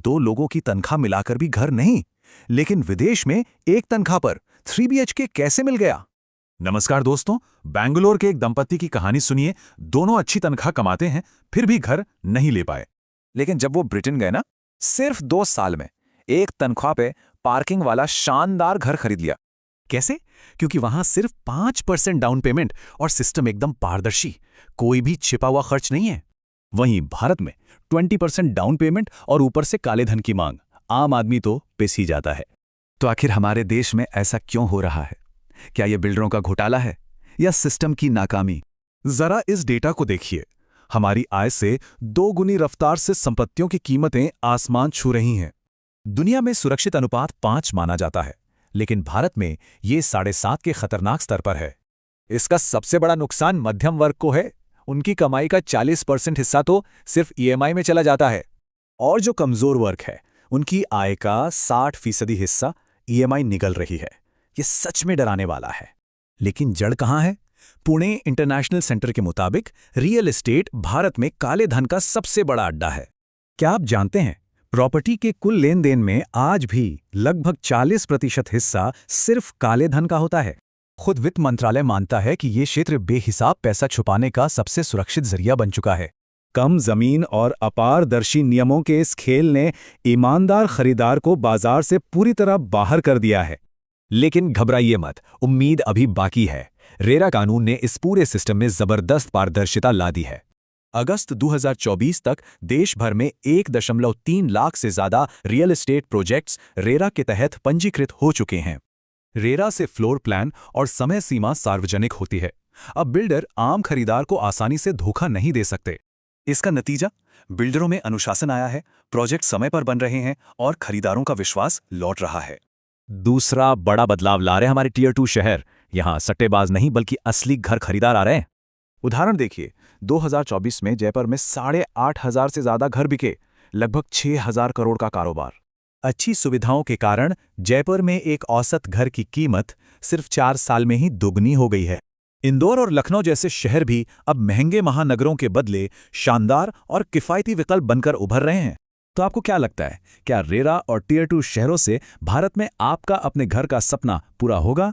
दो लोगों की तनख्वाह मिलाकर भी घर नहीं, लेकिन विदेश में एक तनख्वाह पर 3 BHK कैसे मिल गया? नमस्कार दोस्तों, बेंगलोर के एक दंपति की कहानी सुनिए। दोनों अच्छी तनख्वाह कमाते हैं, फिर भी घर नहीं ले पाए। लेकिन जब वो ब्रिटेन गए ना, सिर्फ 2 साल में एक तनख्वाह पे पार्किंग वाला शानदार घर खरीद लिया। कैसे? क्योंकि वहां सिर्फ 5% डाउन पेमेंट और सिस्टम एकदम पारदर्शी, कोई भी छिपा हुआ खर्च नहीं है। वहीं भारत में 20% डाउन पेमेंट और ऊपर से काले धन की मांग, आम आदमी तो पिस ही जाता है। तो आखिर हमारे देश में ऐसा क्यों हो रहा है? क्या ये बिल्डरों का घोटाला है या सिस्टम की नाकामी? जरा इस डेटा को देखिए। हमारी आय से 2 गुनी रफ्तार से संपत्तियों की कीमतें आसमान छू रही हैं। दुनिया में सुरक्षित अनुपात 5 माना जाता है, लेकिन भारत में ये 7.5 के खतरनाक स्तर पर है। इसका सबसे बड़ा नुकसान मध्यम वर्ग को है। उनकी कमाई का 40% हिस्सा तो सिर्फ EMI में चला जाता है। और जो कमजोर वर्ग है, उनकी आय का 60% हिस्सा EMI निगल रही है। ये सच में डराने वाला है। लेकिन जड़ कहाँ है? पुणे इंटरनेशनल सेंटर के मुताबिक रियल एस्टेट भारत में काले धन का सबसे बड़ा अड्डा है। क्या आप जानते हैं, प्रॉपर्टी के कुल लेन देन में आज भी लगभग 40% हिस्सा सिर्फ काले धन का होता है। खुद वित्त मंत्रालय मानता है कि ये क्षेत्र बेहिसाब पैसा छुपाने का सबसे सुरक्षित जरिया बन चुका है। कम जमीन और अपारदर्शी नियमों के इस खेल ने ईमानदार खरीदार को बाजार से पूरी तरह बाहर कर दिया है। लेकिन घबराइए मत, उम्मीद अभी बाकी है। रेरा कानून ने इस पूरे सिस्टम में जबरदस्त पारदर्शिता ला दी है। अगस्त 2024 तक देश भर में 1.3 लाख से ज्यादा रियल एस्टेट प्रोजेक्ट्स रेरा के तहत पंजीकृत हो चुके हैं। रेरा से फ्लोर प्लान और समय सीमा सार्वजनिक होती है। अब बिल्डर आम खरीदार को आसानी से धोखा नहीं दे सकते। इसका नतीजा, बिल्डरों में अनुशासन आया है, प्रोजेक्ट समय पर बन रहे हैं और खरीदारों का विश्वास लौट रहा है। दूसरा बड़ा बदलाव ला रहे हमारे टियर 2 शहर। यहां सट्टेबाज नहीं बल्कि असली घर खरीदार आ रहे हैं। उदाहरण देखिए, 2024 में जयपुर में 8,500 से ज्यादा घर बिके, लगभग 6,000 करोड़ का कारोबार। अच्छी सुविधाओं के कारण जयपुर में एक औसत घर की कीमत सिर्फ 4 साल में ही दोगुनी हो गई है। इंदौर और लखनऊ जैसे शहर भी अब महंगे महानगरों के बदले शानदार और किफायती विकल्प बनकर उभर रहे हैं। तो आपको क्या लगता है, क्या रेरा और टियर 2 शहरों से भारत में आपका अपने घर का सपना पूरा होगा